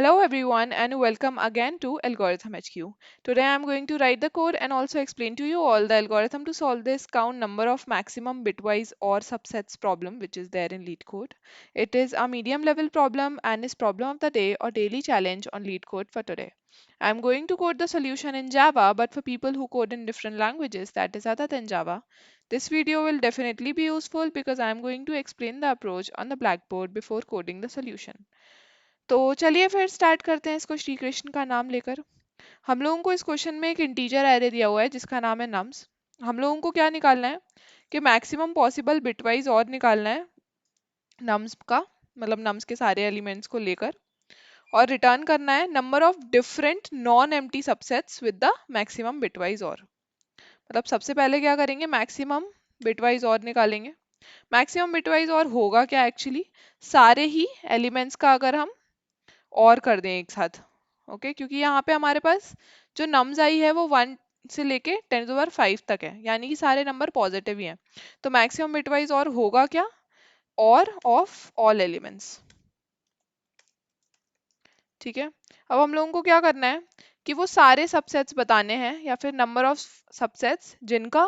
Hello everyone and welcome again to Algorithm HQ. Today I am going to write the code and also explain to you all the algorithm to solve this count number of maximum bitwise or subsets problem which is there in LeetCode. It is a medium level problem and is problem of the day or daily challenge on LeetCode for today. I am going to code the solution in Java, but for people who code in different languages that is other than Java, this video will definitely be useful because I am going to explain the approach on the blackboard before coding the solution. तो चलिए फिर start करते हैं इसको श्री कृष्ण का नाम लेकर। हम लोगों को इस क्वेश्चन में एक इंटीजर एरे दिया हुआ है जिसका नाम है नम्स। हम लोगों को क्या निकालना है कि मैक्सिमम पॉसिबल बिटवाइज और निकालना है नम्स का, मतलब नम्स के सारे एलिमेंट्स को लेकर, और रिटर्न करना है number of different non empty subsets with the maximum bitwise और। मतलब सबसे पहले क्या करेंगे, मैक्सिमम बिटवाइज और निकालेंगे। मैक्सिमम बिटवाइज और होगा क्या एक्चुअली, सारे ही एलिमेंट्स का अगर हम और कर दें एक साथ। ओके, क्योंकि यहाँ पे हमारे पास जो नम्स आई है वो 1 से लेके 10⁵ तक है, यानी कि सारे नंबर पॉजिटिव ही हैं। तो मैक्सिमम बिटवाइज और होगा क्या, और ऑफ ऑल एलिमेंट्स। ठीक है, अब हम लोगों को क्या करना है कि वो सारे सबसेट्स बताने हैं या फिर नंबर ऑफ सबसेट्स जिनका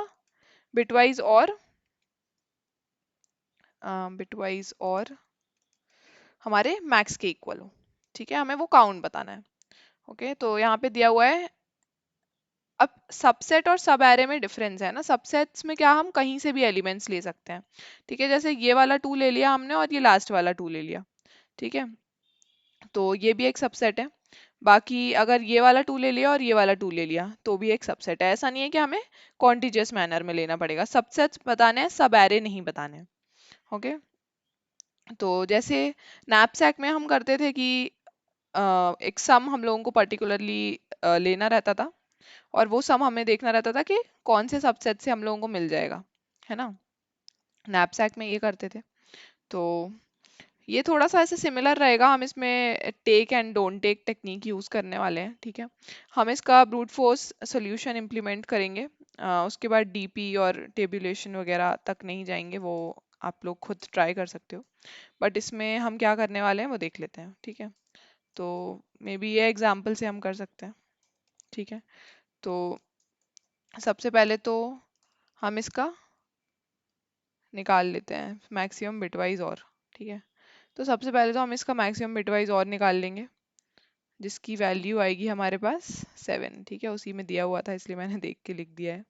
बिटवाइज और हमारे मैक्स के इक्वल हो। ठीक है, हमें वो काउंट बताना है। ओके, तो यहाँ पे दिया हुआ है। अब सबसेट और सब एरे में डिफरेंस है ना, सबसेट्स में क्या हम कहीं से भी एलिमेंट्स ले सकते हैं। ठीक है, जैसे ये वाला टू ले लिया हमने और ये लास्ट वाला टू ले लिया। ठीक है, तो ये भी एक सबसेट है। बाकी अगर ये वाला टू ले लिया और ये वाला टू ले लिया तो भी एक सबसेट है। ऐसा नहीं है कि हमें कॉन्टिजियस मैनर में लेना पड़ेगा, सबसेट्स बताने हैं, सब एरे नहीं बताने हैं। ओके, तो जैसे नैपसैक में हम करते थे कि एक सम हम लोगों को पर्टिकुलरली लेना रहता था, और वो सम हमें देखना रहता था कि कौन से सबसेट से हम लोगों को मिल जाएगा, है ना। नैपसैक में ये करते थे। तो ये थोड़ा सा ऐसे सिमिलर रहेगा, हम इसमें take and don't take technique use करने वाले हैं। ठीक है, हम इसका ब्रूट फोर्स सोल्यूशन इम्प्लीमेंट करेंगे। उसके बाद डीपी और टेबुलेशन वगैरह तक नहीं जाएंगे, वो आप लोग खुद ट्राई कर सकते हो। बट इसमें हम क्या करने वाले हैं वो देख लेते हैं। ठीक है, तो मे बी ये एग्जाम्पल से हम कर सकते हैं। ठीक है, तो सबसे पहले तो हम इसका निकाल लेते हैं मैक्सिमम बिटवाइज और। ठीक है, तो सबसे पहले तो हम इसका मैक्सिमम बिटवाइज और निकाल लेंगे, जिसकी वैल्यू आएगी हमारे पास 7। ठीक है, उसी में दिया हुआ था इसलिए मैंने देख के लिख दिया है,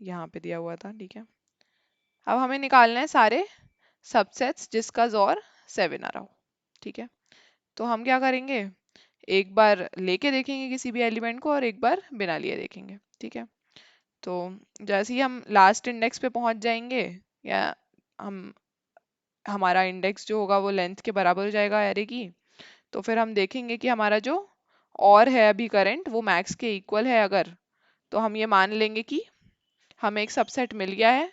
यहाँ पे दिया हुआ था। ठीक है, अब हमें निकालना है सारे सबसेट्स जिसका जोर 7 आ रहा हो। ठीक है, तो हम क्या करेंगे, एक बार लेके देखेंगे किसी भी एलिमेंट को और एक बार बिना लिए देखेंगे। ठीक है, तो जैसे ही हम लास्ट इंडेक्स पे पहुंच जाएंगे, या हम हमारा इंडेक्स जो होगा वो लेंथ के बराबर हो जाएगा एरे की, तो फिर हम देखेंगे कि हमारा जो और है अभी करंट वो मैक्स के इक्वल है अगर, तो हम ये मान लेंगे कि हमें एक सबसेट मिल गया है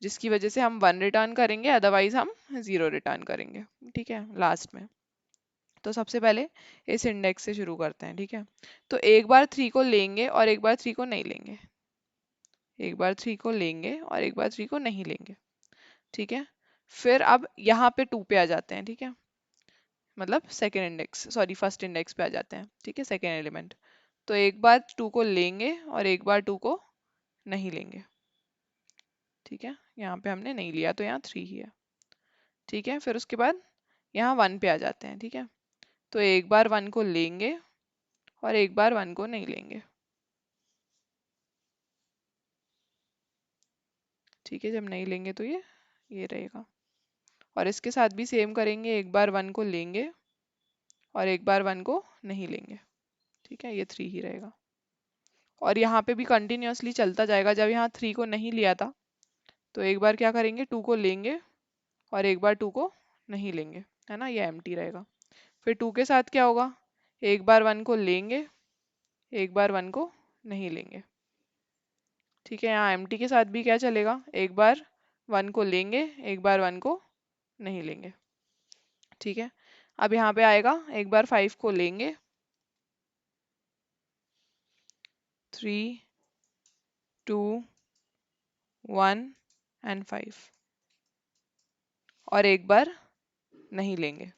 जिसकी वजह से हम 1 रिटर्न करेंगे, अदरवाइज हम 0 रिटर्न करेंगे। ठीक है, लास्ट में। तो सबसे पहले इस इंडेक्स से शुरू करते हैं। ठीक है, तो एक बार 3 को लेंगे और एक बार 3 को नहीं लेंगे, एक बार 3 को लेंगे और एक बार 3 को नहीं लेंगे। ठीक है, फिर अब यहाँ पे 2 पे आ जाते हैं। ठीक है, मतलब second index, sorry first index पे आ जाते हैं। ठीक है, सेकेंड एलिमेंट। तो एक बार 2 को लेंगे और एक बार 2 को नहीं लेंगे। ठीक है, यहाँ पे हमने नहीं लिया तो यहाँ 3 ही है। ठीक है, फिर उसके बाद यहाँ 1 पे आ जाते हैं। ठीक है, तो एक बार 1 को लेंगे और एक बार 1 को नहीं लेंगे। ठीक है, जब नहीं लेंगे तो ये रहेगा, और इसके साथ भी सेम करेंगे, एक बार 1 को लेंगे और एक बार 1 को नहीं लेंगे। ठीक है, ये 3 ही रहेगा, और यहाँ पे भी कंटिन्यूअसली चलता जाएगा। जब यहाँ 3 को नहीं लिया था तो एक बार क्या करेंगे, 2 को लेंगे और एक बार 2 को नहीं लेंगे, है ना, ये एम्प्टी रहेगा। फिर 2 के साथ क्या होगा, एक बार 1 को लेंगे, एक बार 1 को नहीं लेंगे। ठीक है, यहाँ एम्प्टी के साथ भी क्या चलेगा, एक बार 1 को लेंगे, एक बार 1 को नहीं लेंगे। ठीक है, अब यहाँ पे आएगा, एक बार 5 को लेंगे, 3 2 1 एंड 5, और एक बार नहीं लेंगे।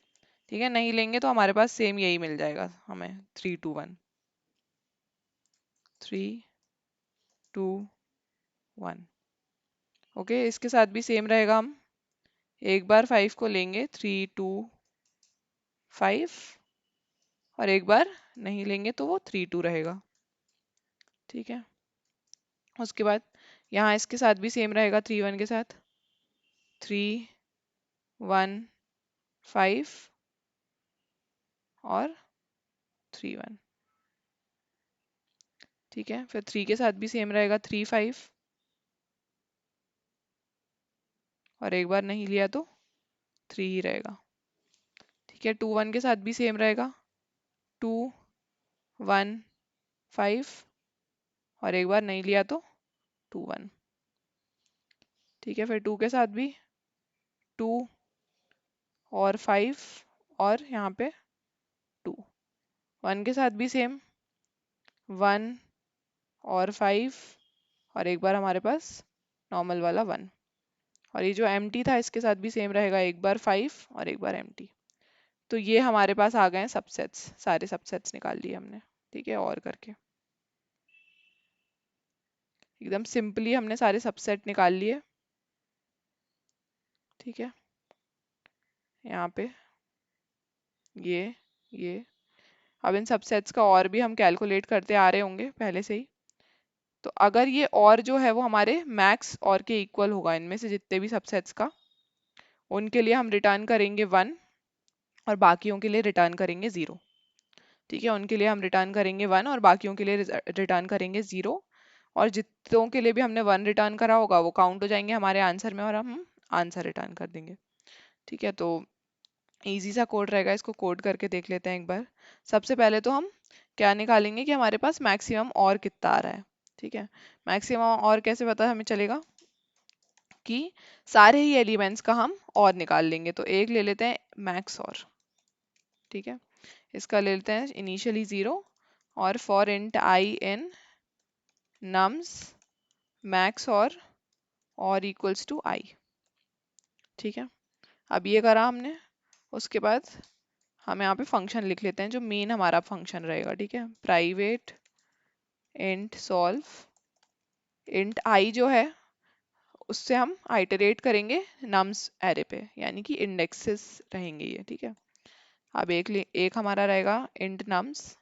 ठीक है, नहीं लेंगे तो हमारे पास सेम यही मिल जाएगा हमें, 3 2 1, 3 2 1। ओके, इसके साथ भी सेम रहेगा, हम एक बार 5 को लेंगे, 3 2 5, और एक बार नहीं लेंगे तो वो 3 2 रहेगा। ठीक है, उसके बाद यहाँ इसके साथ भी सेम रहेगा, 3 1 के साथ, 3 1 5 और 3 1। ठीक है, फिर 3 के साथ भी सेम रहेगा, 3 5, और एक बार नहीं लिया तो 3 ही रहेगा। ठीक है, 2 1 के साथ भी सेम रहेगा, 2 1 5, और एक बार नहीं लिया तो 2 1। ठीक है, फिर 2 के साथ भी 2 और 5, और यहाँ पे 2। 1 के साथ भी सेम, 1 और 5, और एक बार हमारे पास नॉर्मल वाला 1। और ये जो एम्प्टी था इसके साथ भी सेम रहेगा, एक बार 5 और एक बार एम्प्टी। तो ये हमारे पास आ गए हैं सबसेट्स, सारे सबसेट्स निकाल लिए हमने। ठीक है, और करके एकदम सिंपली हमने सारे सबसेट निकाल लिए। ठीक है, यहाँ पे ये अब इन सबसेट्स का और भी हम कैलकुलेट करते आ रहे होंगे पहले से ही। तो अगर ये और जो है वो हमारे मैक्स और के इक्वल होगा, इनमें से जितने भी सबसेट्स का, उनके लिए हम रिटर्न करेंगे 1, और बाकियों के लिए रिटर्न करेंगे 0। ठीक है, उनके लिए हम रिटर्न करेंगे 1 और बाकियों के लिए रिटर्न करेंगे 0। और जितनों के लिए भी हमने 1 रिटर्न करा होगा वो काउंट हो जाएंगे हमारे आंसर में, और हम आंसर रिटर्न कर देंगे। ठीक है, तो इजी सा कोड रहेगा, इसको कोड करके देख लेते हैं एक बार। सबसे पहले तो हम क्या निकालेंगे कि हमारे पास मैक्सिमम और कितना आ रहा है। ठीक है, मैक्सिमम और कैसे पता हमें चलेगा कि सारे ही एलिमेंट्स का हम और निकाल लेंगे। तो एक ले लेते हैं मैक्स और। ठीक है, इसका ले लेते हैं इनिशियली 0, और for int I in nums max और इक्वल्स टू आई। ठीक है, अब ये करा हमने। उसके बाद हम यहाँ पे फंक्शन लिख लेते हैं जो मेन हमारा फंक्शन रहेगा। ठीक है, प्राइवेट इंट सॉल्व इंट आई जो है उससे हम आइटरेट करेंगे नम्स एरे पे, यानी कि इंडेक्सेस रहेंगे ये। ठीक है, अब एक हमारा रहेगा इंट नम्स,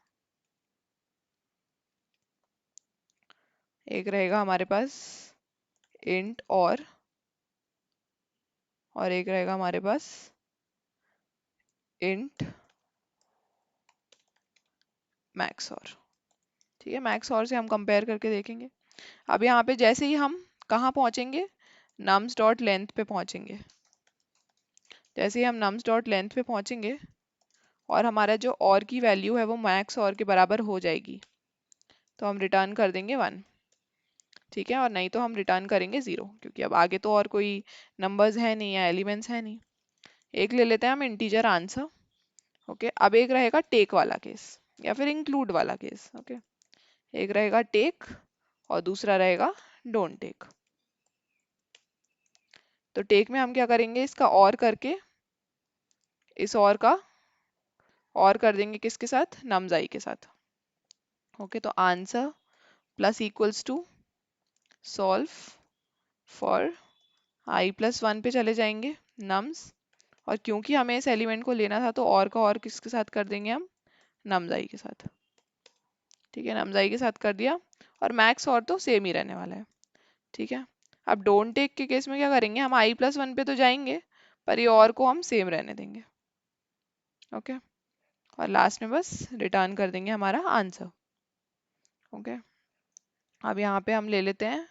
एक रहेगा हमारे पास इंट और एक रहेगा हमारे पास इंट मैक्स और। ठीक है, मैक्स और से हम कंपेयर करके देखेंगे। अब यहाँ पे जैसे ही हम कहाँ पहुंचेंगे, नम्स डॉट लेंथ पे पहुंचेंगे। जैसे ही हम नम्स डॉट लेंथ पे पहुंचेंगे और हमारा जो और की वैल्यू है वो मैक्स और के बराबर हो जाएगी, तो हम रिटर्न कर देंगे 1। ठीक है, और नहीं तो हम रिटर्न करेंगे 0, क्योंकि अब आगे तो और कोई नंबर्स है नहीं या एलिमेंट्स है नहीं। एक ले लेते हैं हम इंटीजर आंसर। ओके, अब एक रहेगा टेक वाला केस या फिर इंक्लूड वाला केस। ओके, एक रहेगा टेक और दूसरा रहेगा डोंट टेक। तो टेक में हम क्या करेंगे, इसका और करके इस और का और कर देंगे किसके साथ, नम्स आई के साथ। ओके, तो answer plus equals to solve for i+1 पे चले जाएंगे नम्स, और क्योंकि हमें इस एलिमेंट को लेना था तो और का और किसके साथ कर देंगे हम, नम्स आई के साथ। ठीक है, नम्स आई के साथ कर दिया, और मैक्स और तो सेम ही रहने वाला है। ठीक है, अब डोंट टेक के केस में क्या करेंगे, हम i+1 पे तो जाएंगे पर ये और को हम सेम रहने देंगे। ओके, और लास्ट में बस रिटर्न कर देंगे हमारा आंसर। ओके, अब यहाँ पे हम ले लेते हैं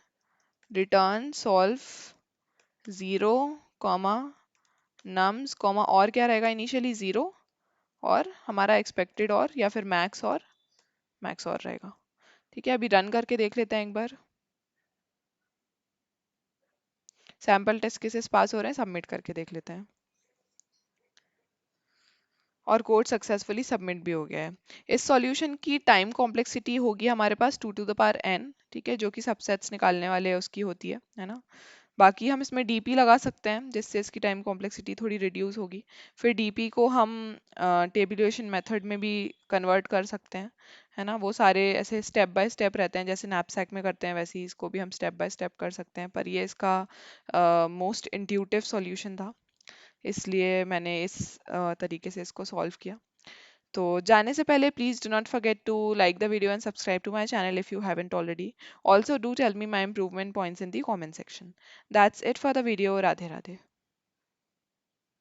return solve 0 comma nums comma और क्या रहेगा इनिशियली 0, और हमारा एक्सपेक्टेड और या फिर मैक्स और रहेगा। ठीक है, अभी रन करके देख लेते हैं एक बार। सैम्पल टेस्ट केसेस पास हो रहे हैं, सबमिट करके देख लेते हैं। और कोड सक्सेसफुली सबमिट भी हो गया है। इस सॉल्यूशन की टाइम कॉम्प्लेक्सिटी होगी हमारे पास 2 to the power n। ठीक है, जो कि सबसेट्स निकालने वाले उसकी होती है ना। बाकी हम इसमें डीपी लगा सकते हैं जिससे इसकी टाइम कॉम्प्लेक्सिटी थोड़ी रिड्यूस होगी। फिर डीपी को हम टेबुलेशन मेथड में भी कन्वर्ट कर सकते हैं, है ना। वो सारे ऐसे स्टेप बाय स्टेप रहते हैं, जैसे नैपसैक में करते हैं वैसे ही इसको भी हम स्टेप बाय स्टेप कर सकते हैं, पर ये इसका मोस्ट इंट्यूटिव सॉल्यूशन था, इसलिए मैंने इस तरीके से इसको सॉल्व किया। तो जाने से पहले please do not forget to like the video and subscribe to my channel if you haven't already. Also do tell me my improvement points in the comment section. That's it for the video. Radhe Radhe.